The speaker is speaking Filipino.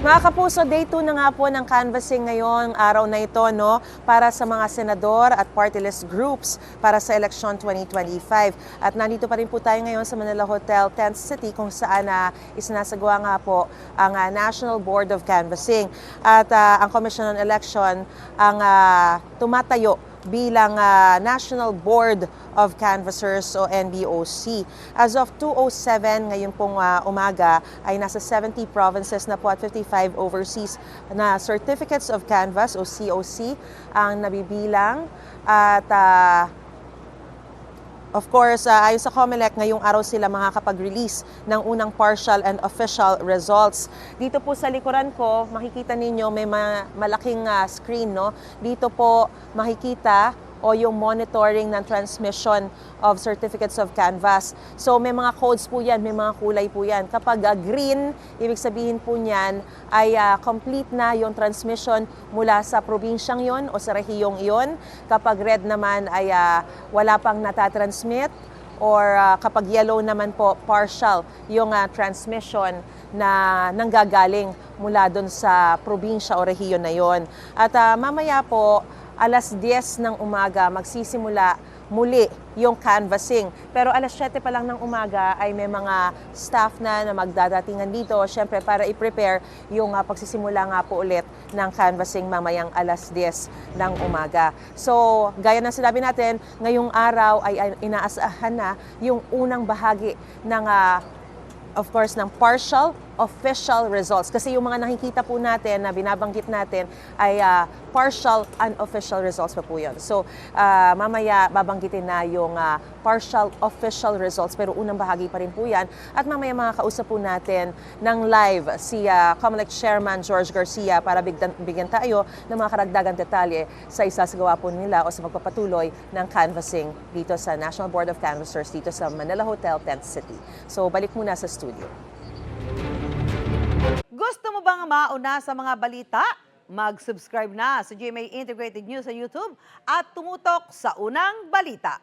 Mga kapuso, day 2 na nga po ng canvassing ngayong araw na ito, no, para sa mga senador at party list groups para sa election 2025. At nandito pa rin po tayo ngayon sa Manila Hotel, 10th City, kung saan isinasagawa nga po ang National Board of Canvassing. At ang Commission on Election ang tumatayo bilang National Board of Canvassers o NBOC. As of 2:07 ngayon pong umaga ay nasa 70 provinces na po at 55 overseas na Certificates of Canvass o COC ang nabibilang. At of course, ayon sa COMELEC, ngayong araw sila makakapag-release ng unang partial and official results. Dito po sa likuran ko, makikita ninyo may malaking screen, no? Dito po makikita o yung monitoring ng transmission of certificates of canvass. So may mga codes po yan, may mga kulay po yan. Kapag green, ibig sabihin po niyan ay complete na yung transmission mula sa probinsyang yon o sa rehiyong yon. Kapag red naman ay wala pang natatransmit, or kapag yellow naman po, partial yung transmission na nanggagaling mula doon sa probinsya o rehiyon na yon. At mamaya po, alas 10 ng umaga magsisimula muli yung canvassing. Pero alas 7 pa lang ng umaga ay may mga staff na magdadatingan dito, syempre para i-prepare yung pagsisimula nga po ulit ng canvassing mamayang alas 10 ng umaga. So, gaya ng sinabi natin, ngayong araw ay inaasahan na yung unang bahagi ng of course, ng partial official results. Kasi yung mga nakikita po natin na binabanggit natin ay partial unofficial results pa po yun. So, mamaya babanggitin na yung partial official results, pero unang bahagi pa rin po yan. At mamaya makakausap po natin ng live si COMELEC Chairman George Garcia para bigyan tayo ng mga karagdagang detalye sa isasagawa po nila o sa magpapatuloy ng canvassing dito sa National Board of Canvassers dito sa Manila Hotel, 10th City. So, balik muna sa studio. Gusto mo bang mauna sa mga balita? Mag-subscribe na sa GMA Integrated News sa YouTube at tumutok sa unang balita.